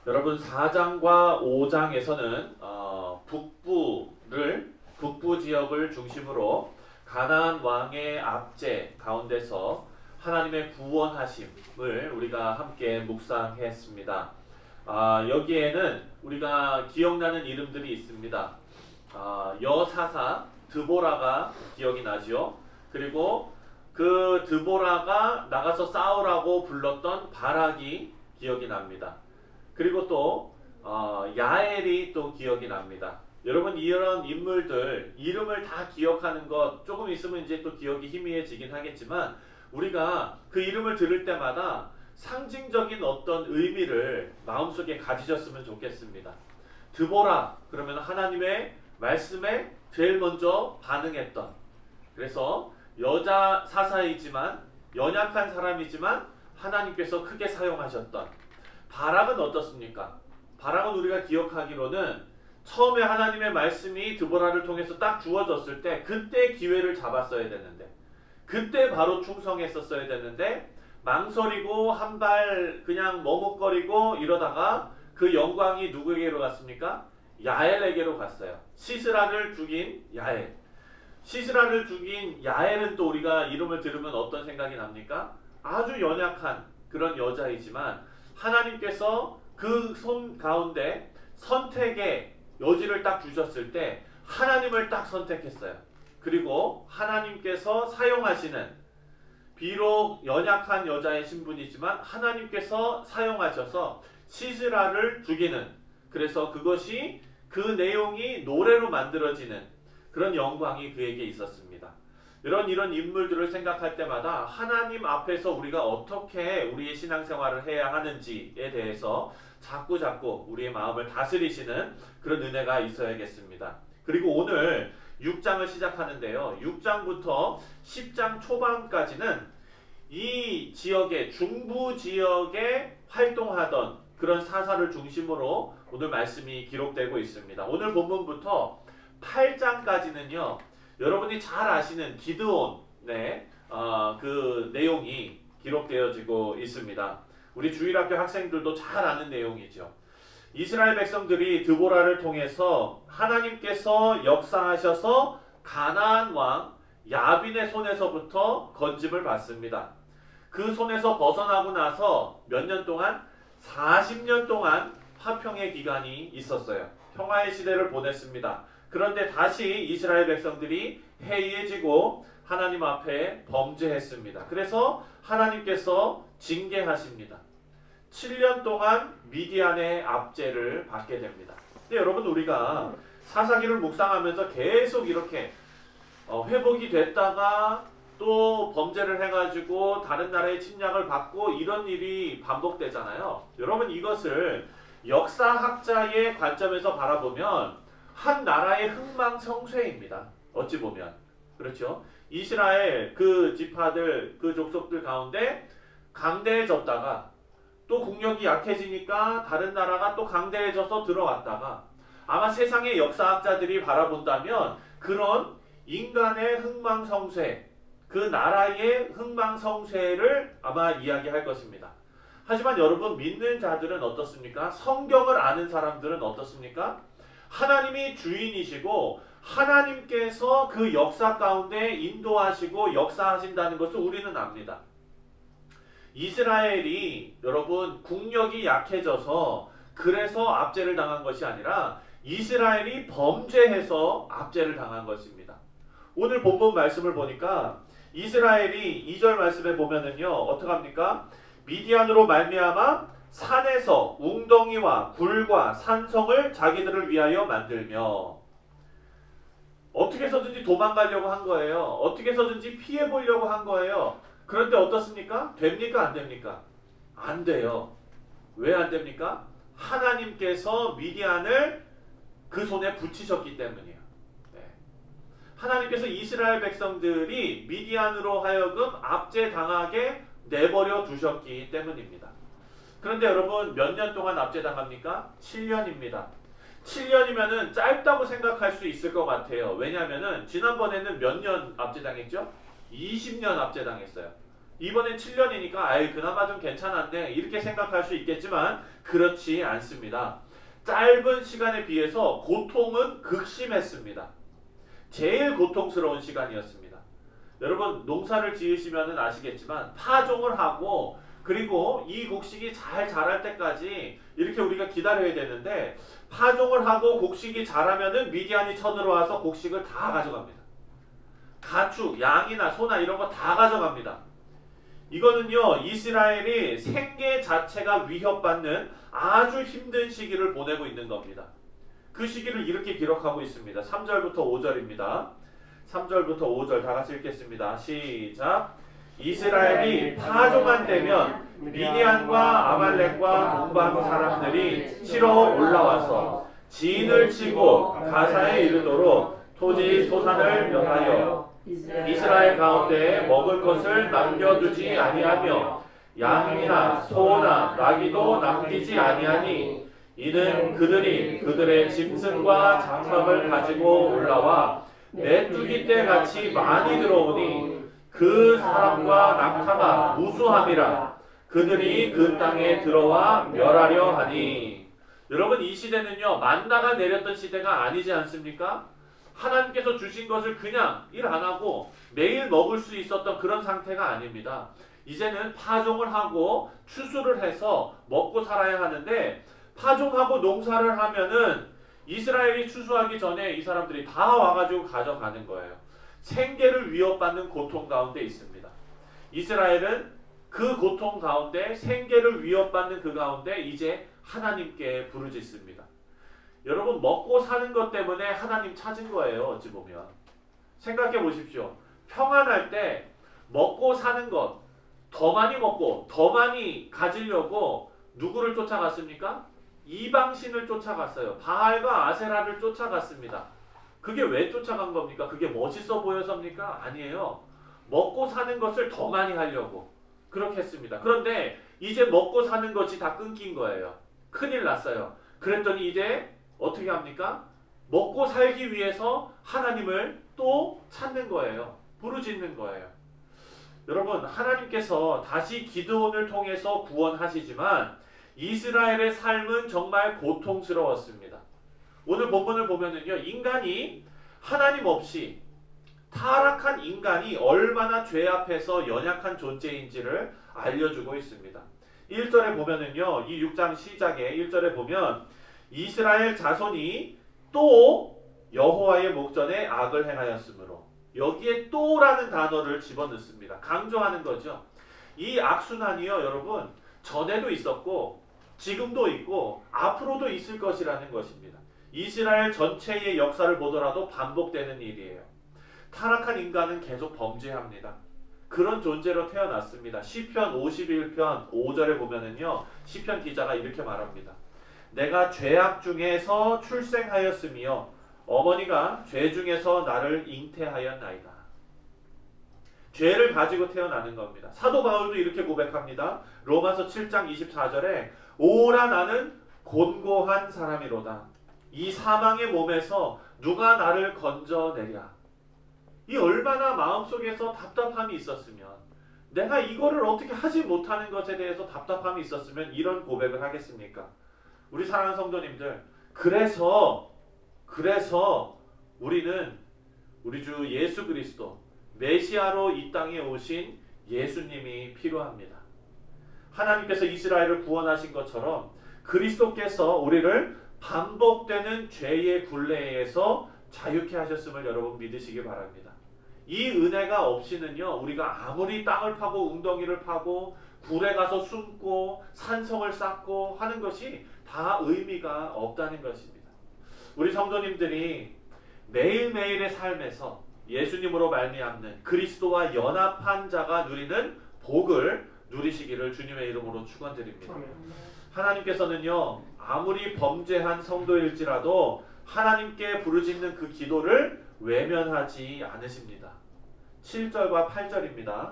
여러분 4장과 5장에서는 북부 지역을 중심으로 가나안 왕의 압제 가운데서 하나님의 구원하심을 우리가 함께 묵상했습니다. 여기에는 우리가 기억나는 이름들이 있습니다. 여사사 드보라가 기억이 나지요. 그리고 그 드보라가 나가서 싸우라고 불렀던 바락이 기억이 납니다. 그리고 또 야엘이 또 기억이 납니다. 여러분 이런 인물들 이름을 다 기억하는 것 조금 있으면 이제 또 기억이 희미해지긴 하겠지만 우리가 그 이름을 들을 때마다 상징적인 어떤 의미를 마음속에 가지셨으면 좋겠습니다. 드보라 그러면 하나님의 말씀에 제일 먼저 반응했던, 그래서 여자 사사이지만 연약한 사람이지만 하나님께서 크게 사용하셨던. 바락은 어떻습니까? 바락은 우리가 기억하기로는 처음에 하나님의 말씀이 드보라를 통해서 딱 주어졌을 때 그때 기회를 잡았어야 되는데, 그때 바로 충성했었어야 되는데 망설이고 한 발 그냥 머뭇거리고 이러다가 그 영광이 누구에게로 갔습니까? 야엘에게로 갔어요. 시스라를 죽인 야엘. 시스라를 죽인 야엘은 또 우리가 이름을 들으면 어떤 생각이 납니까? 아주 연약한 그런 여자이지만 하나님께서 그 손 가운데 선택의 여지를 딱 주셨을 때 하나님을 딱 선택했어요. 그리고 하나님께서 사용하시는, 비록 연약한 여자의 신분이지만 하나님께서 사용하셔서 시스라를 죽이는, 그래서 그것이 그 내용이 노래로 만들어지는 그런 영광이 그에게 있었습니다. 이런 인물들을 생각할 때마다 하나님 앞에서 우리가 어떻게 우리의 신앙생활을 해야 하는지에 대해서 자꾸 우리의 마음을 다스리시는 그런 은혜가 있어야겠습니다. 그리고 오늘 6장을 시작하는데요. 6장부터 10장 초반까지는 이 지역의 중부 지역에 활동하던 그런 사사를 중심으로 오늘 말씀이 기록되고 있습니다. 오늘 본문부터 8장까지는요. 여러분이 잘 아시는 기드온의 그 내용이 기록되어지고 있습니다. 우리 주일학교 학생들도 잘 아는 내용이죠. 이스라엘 백성들이 드보라를 통해서 하나님께서 역사하셔서 가나안 왕 야빈의 손에서부터 건짐을 받습니다. 그 손에서 벗어나고 나서 몇 년 동안? 40년 동안 화평의 기간이 있었어요. 평화의 시대를 보냈습니다. 그런데 다시 이스라엘 백성들이 해이해지고 하나님 앞에 범죄했습니다. 그래서 하나님께서 징계하십니다. 7년 동안 미디안의 압제를 받게 됩니다. 근데 여러분 우리가 사사기를 묵상하면서 계속 이렇게 회복이 됐다가 또 범죄를 해가지고 다른 나라의 침략을 받고 이런 일이 반복되잖아요. 여러분 이것을 역사학자의 관점에서 바라보면 한 나라의 흥망성쇠입니다. 어찌 보면. 그렇죠? 이스라엘 그 지파들, 그 족속들 가운데 강대해졌다가 또 국력이 약해지니까 다른 나라가 또 강대해져서 들어왔다가, 아마 세상의 역사학자들이 바라본다면 그런 인간의 흥망성쇠, 그 나라의 흥망성쇠를 아마 이야기할 것입니다. 하지만 여러분 믿는 자들은 어떻습니까? 성경을 아는 사람들은 어떻습니까? 하나님이 주인이시고 하나님께서 그 역사 가운데 인도하시고 역사하신다는 것을 우리는 압니다. 이스라엘이 여러분 국력이 약해져서 그래서 압제를 당한 것이 아니라 이스라엘이 범죄해서 압제를 당한 것입니다. 오늘 본문 말씀을 보니까 이스라엘이 2절 말씀에 보면은요 어떡합니까? 미디안으로 말미암아 산에서 웅덩이와 굴과 산성을 자기들을 위하여 만들며, 어떻게 해서든지 도망가려고 한 거예요. 어떻게 해서든지 피해 보려고 한 거예요. 그런데 어떻습니까? 됩니까? 안 됩니까? 안 돼요. 왜 안 됩니까? 하나님께서 미디안을 그 손에 붙이셨기 때문이에요. 네. 하나님께서 이스라엘 백성들이 미디안으로 하여금 압제당하게 내버려 두셨기 때문입니다. 그런데 여러분 몇 년 동안 압제당합니까? 7년입니다. 7년이면은 짧다고 생각할 수 있을 것 같아요. 왜냐하면은 지난번에는 몇 년 압제당했죠? 20년 압제당했어요. 이번엔 7년이니까 아이 그나마 좀 괜찮았네 이렇게 생각할 수 있겠지만 그렇지 않습니다. 짧은 시간에 비해서 고통은 극심했습니다. 제일 고통스러운 시간이었습니다. 여러분 농사를 지으시면 아시겠지만 파종을 하고 그리고 이 곡식이 잘 자랄 때까지 이렇게 우리가 기다려야 되는데 파종을 하고 곡식이 자라면은 미디안이 쳐들어와서 곡식을 다 가져갑니다. 가축, 양이나 소나 이런 거 다 가져갑니다. 이거는요 이스라엘이 생계 자체가 위협받는 아주 힘든 시기를 보내고 있는 겁니다. 그 시기를 이렇게 기록하고 있습니다. 3절부터 5절입니다. 3절부터 5절 다 같이 읽겠습니다. 시작. 이스라엘이 파종한 때면 미디안과 아말렉과 동방 사람들이 치러 올라와서 진을 치고 가사에 이르도록 토지 소산을 멸하여 이스라엘 가운데 먹을 것을 남겨두지 아니하며 양이나 소나 나귀도 남기지 아니하니 이는 그들이 그들의 짐승과 장막을 가지고 올라와 메뚜기 때 같이 많이 들어오니 그 사람과 낙타가 무수함이라 그들이 그 땅에 들어와 멸하려 하니. 여러분 이 시대는요 만나가 내렸던 시대가 아니지 않습니까? 하나님께서 주신 것을 그냥 일 안 하고 매일 먹을 수 있었던 그런 상태가 아닙니다. 이제는 파종을 하고 추수를 해서 먹고 살아야 하는데 파종하고 농사를 하면은 이스라엘이 추수하기 전에 이 사람들이 다 와가지고 가져가는 거예요. 생계를 위협받는 고통 가운데 있습니다. 이스라엘은 그 고통 가운데 생계를 위협받는 그 가운데 이제 하나님께 부르짖습니다. 여러분 먹고 사는 것 때문에 하나님 찾은 거예요. 어찌 보면 생각해 보십시오. 평안할 때 먹고 사는 것 더 많이 먹고 더 많이 가지려고 누구를 쫓아갔습니까? 이방신을 쫓아갔어요. 바알과 아세라를 쫓아갔습니다. 그게 왜 쫓아간 겁니까? 그게 멋있어 보여서입니까? 아니에요. 먹고 사는 것을 더 많이 하려고 그렇게 했습니다. 그런데 이제 먹고 사는 것이 다 끊긴 거예요. 큰일 났어요. 그랬더니 이제 어떻게 합니까? 먹고 살기 위해서 하나님을 또 찾는 거예요. 부르짖는 거예요. 여러분 하나님께서 다시 기드온을 통해서 구원하시지만 이스라엘의 삶은 정말 고통스러웠습니다. 오늘 본문을 보면은요 인간이 하나님 없이 타락한 인간이 얼마나 죄 앞에서 연약한 존재인지를 알려주고 있습니다. 1절에 보면은요 이 6장 시작에 1절에 보면 이스라엘 자손이 또 여호와의 목전에 악을 행하였으므로 여기에 또라는 단어를 집어넣습니다. 강조하는 거죠. 이 악순환이요 여러분 전에도 있었고 지금도 있고 앞으로도 있을 것이라는 것입니다. 이스라엘 전체의 역사를 보더라도 반복되는 일이에요. 타락한 인간은 계속 범죄합니다. 그런 존재로 태어났습니다. 시편 51편 5절에 보면은요 시편 기자가 이렇게 말합니다. 내가 죄악 중에서 출생하였으며 어머니가 죄 중에서 나를 잉태하였나이다. 죄를 가지고 태어나는 겁니다. 사도 바울도 이렇게 고백합니다. 로마서 7장 24절에 오라 나는 곤고한 사람이로다. 이 사망의 몸에서 누가 나를 건져내랴. 이 얼마나 마음속에서 답답함이 있었으면 내가 이거를 어떻게 하지 못하는 것에 대해서 답답함이 있었으면 이런 고백을 하겠습니까? 우리 사랑하는 성도님들 그래서 우리는 우리 주 예수 그리스도 메시아로 이 땅에 오신 예수님이 필요합니다. 하나님께서 이스라엘을 구원하신 것처럼 그리스도께서 우리를 반복되는 죄의 굴레에서 자유케 하셨음을 여러분 믿으시기 바랍니다. 이 은혜가 없이는요 우리가 아무리 땅을 파고 웅덩이를 파고 굴에 가서 숨고 산성을 쌓고 하는 것이 다 의미가 없다는 것입니다. 우리 성도님들이 매일매일의 삶에서 예수님으로 말미암는 그리스도와 연합한 자가 누리는 복을 누리시기를 주님의 이름으로 축원드립니다. 하나님께서는요 아무리 범죄한 성도일지라도 하나님께 부르짖는 그 기도를 외면하지 않으십니다. 7절과 8절입니다.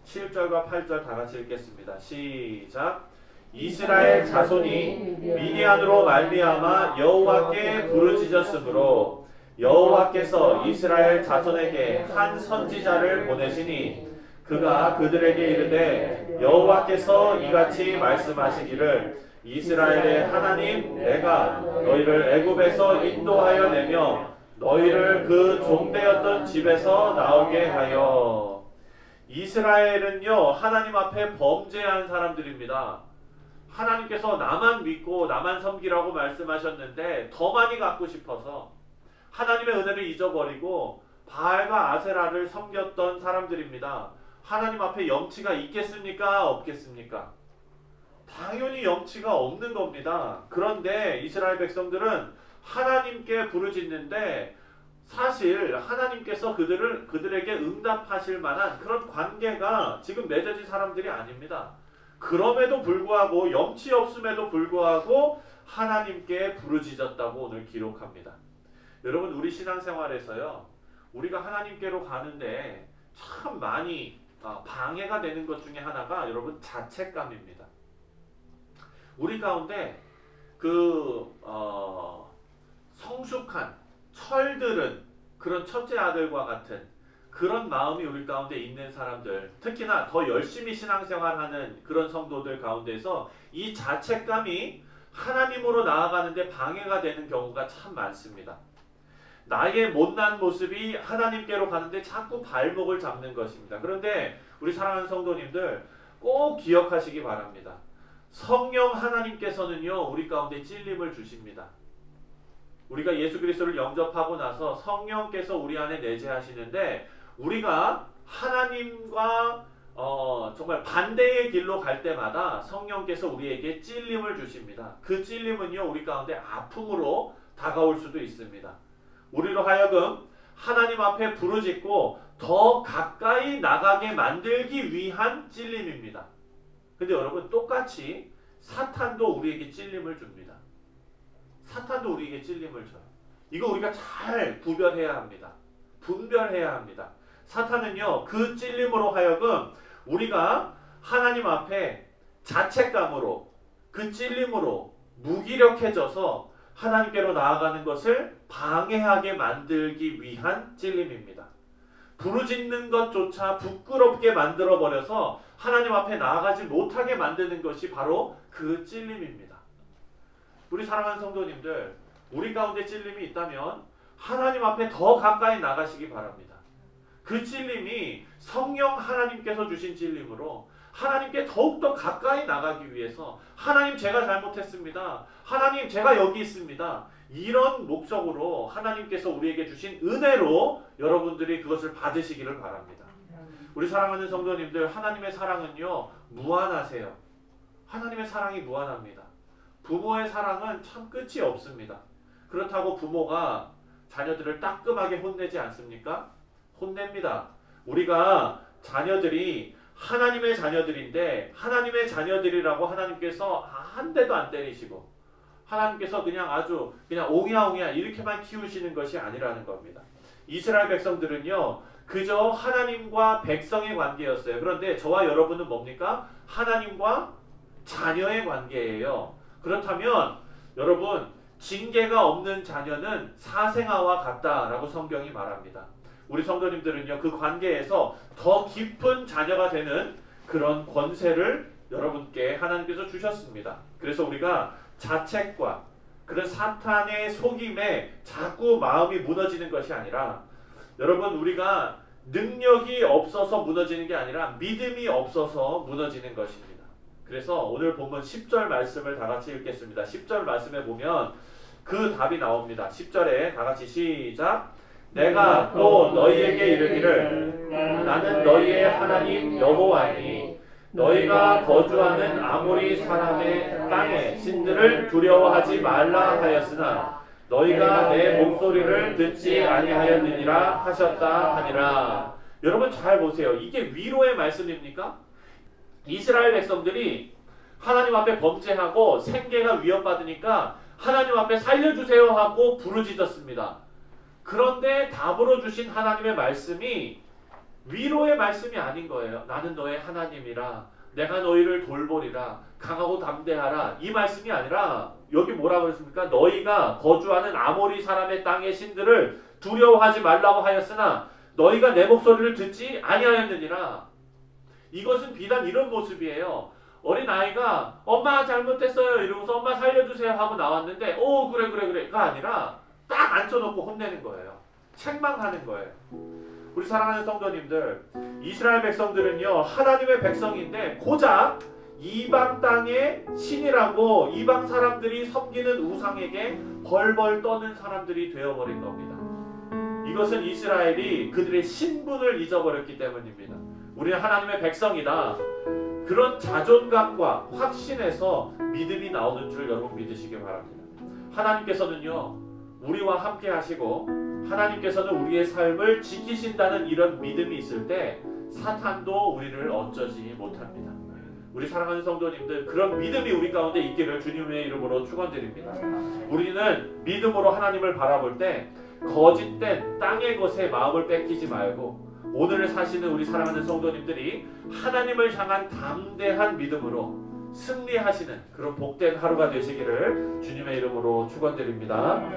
7절과 8절 다 같이 읽겠습니다. 시작. 이스라엘 자손이 미디안으로 말미암아 여호와께 부르짖었으므로 여호와께서 이스라엘 자손에게 한 선지자를 보내시니 그가 그들에게 이르되 여호와께서 이같이 말씀하시기를 이스라엘의 하나님 내가 너희를 애굽에서 인도하여 내며 너희를 그 종되었던 집에서 나오게 하여. 이스라엘은요 하나님 앞에 범죄한 사람들입니다. 하나님께서 나만 믿고 나만 섬기라고 말씀하셨는데 더 많이 갖고 싶어서 하나님의 은혜를 잊어버리고 바알과 아세라를 섬겼던 사람들입니다. 하나님 앞에 염치가 있겠습니까? 없겠습니까? 당연히 염치가 없는 겁니다. 그런데 이스라엘 백성들은 하나님께 부르짖는데 사실 하나님께서 그들에게 응답하실 만한 그런 관계가 지금 맺어진 사람들이 아닙니다. 그럼에도 불구하고 염치 없음에도 불구하고 하나님께 부르짖었다고 오늘 기록합니다. 여러분 우리 신앙생활에서요 우리가 하나님께로 가는데 참 많이 방해가 되는 것 중에 하나가 여러분 자책감입니다. 우리 가운데 성숙한 철들은 그런 첫째 아들과 같은 그런 마음이 우리 가운데 있는 사람들, 특히나 더 열심히 신앙생활하는 그런 성도들 가운데서 이 자책감이 하나님으로 나아가는데 방해가 되는 경우가 참 많습니다. 나의 못난 모습이 하나님께로 가는데 자꾸 발목을 잡는 것입니다. 그런데 우리 사랑하는 성도님들 꼭 기억하시기 바랍니다. 성령 하나님께서는요 우리 가운데 찔림을 주십니다. 우리가 예수 그리스도를 영접하고 나서 성령께서 우리 안에 내재하시는데 우리가 하나님과 정말 반대의 길로 갈 때마다 성령께서 우리에게 찔림을 주십니다. 그 찔림은요 우리 가운데 아픔으로 다가올 수도 있습니다. 우리로 하여금 하나님 앞에 부르짖고 더 가까이 나가게 만들기 위한 찔림입니다. 근데 여러분 똑같이 사탄도 우리에게 찔림을 줍니다. 사탄도 우리에게 찔림을 줘요. 이거 우리가 잘 구별해야 합니다. 분별해야 합니다. 사탄은요 그 찔림으로 하여금 우리가 하나님 앞에 자책감으로 그 찔림으로 무기력해져서 하나님께로 나아가는 것을 방해하게 만들기 위한 찔림입니다. 부르짖는 것조차 부끄럽게 만들어버려서 하나님 앞에 나아가지 못하게 만드는 것이 바로 그 찔림입니다. 우리 사랑하는 성도님들 우리 가운데 찔림이 있다면 하나님 앞에 더 가까이 나가시기 바랍니다. 그 찔림이 성령 하나님께서 주신 찔림으로 하나님께 더욱더 가까이 나가기 위해서 하나님 제가 잘못했습니다. 하나님 제가 여기 있습니다. 이런 목적으로 하나님께서 우리에게 주신 은혜로 여러분들이 그것을 받으시기를 바랍니다. 우리 사랑하는 성도님들 하나님의 사랑은요 무한하세요. 하나님의 사랑이 무한합니다. 부모의 사랑은 참 끝이 없습니다. 그렇다고 부모가 자녀들을 따끔하게 혼내지 않습니까? 혼냅니다. 우리가 자녀들이 하나님의 자녀들인데 하나님의 자녀들이라고 하나님께서 한 대도 안 때리시고 하나님께서 그냥 옹야옹야 이렇게만 키우시는 것이 아니라는 겁니다. 이스라엘 백성들은요 그저 하나님과 백성의 관계였어요. 그런데 저와 여러분은 뭡니까? 하나님과 자녀의 관계예요. 그렇다면 여러분 징계가 없는 자녀는 사생아와 같다라고 성경이 말합니다. 우리 성도님들은요 그 관계에서 더 깊은 자녀가 되는 그런 권세를 여러분께 하나님께서 주셨습니다. 그래서 우리가 자책과 그런 사탄의 속임에 자꾸 마음이 무너지는 것이 아니라 여러분 우리가 능력이 없어서 무너지는 게 아니라 믿음이 없어서 무너지는 것입니다. 그래서 오늘 본문 10절 말씀을 다 같이 읽겠습니다. 10절 말씀에 보면 그 답이 나옵니다. 10절에 다 같이 시작. 내가 또 너희에게 이르기를 나는 너희의 하나님 여호와니 너희가 거주하는 아모리 사람의 땅의 신들을 두려워하지 말라 하였으나 너희가 내 목소리를 듣지 아니하였느니라 하셨다 하니라. 여러분 잘 보세요. 이게 위로의 말씀입니까? 이스라엘 백성들이 하나님 앞에 범죄하고 생계가 위협받으니까 하나님 앞에 살려주세요 하고 부르짖었습니다. 그런데 답으로 주신 하나님의 말씀이 위로의 말씀이 아닌 거예요. 나는 너의 하나님이라 내가 너희를 돌보리라 강하고 담대하라 이 말씀이 아니라 여기 뭐라고 했습니까? 너희가 거주하는 아모리 사람의 땅의 신들을 두려워하지 말라고 하였으나 너희가 내 목소리를 듣지 아니하였느니라. 이것은 비단 이런 모습이에요. 어린아이가 엄마 잘못했어요 이러면서 엄마 살려주세요 하고 나왔는데 그래가 아니라 딱 앉혀놓고 혼내는 거예요. 책망하는 거예요. 우리 사랑하는 성도님들, 이스라엘 백성들은요 하나님의 백성인데 고작 이방 땅의 신이라고 이방 사람들이 섬기는 우상에게 벌벌 떠는 사람들이 되어버린 겁니다. 이것은 이스라엘이 그들의 신분을 잊어버렸기 때문입니다. 우리는 하나님의 백성이다. 그런 자존감과 확신에서 믿음이 나오는 줄 여러분 믿으시기 바랍니다. 하나님께서는요 우리와 함께 하시고 하나님께서는 우리의 삶을 지키신다는 이런 믿음이 있을 때 사탄도 우리를 어쩌지 못합니다. 우리 사랑하는 성도님들, 그런 믿음이 우리 가운데 있기를 주님의 이름으로 축원드립니다. 우리는 믿음으로 하나님을 바라볼 때 거짓된 땅의 것에 마음을 뺏기지 말고 오늘을 사시는 우리 사랑하는 성도님들이 하나님을 향한 담대한 믿음으로 승리하시는 그런 복된 하루가 되시기를 주님의 이름으로 축원드립니다.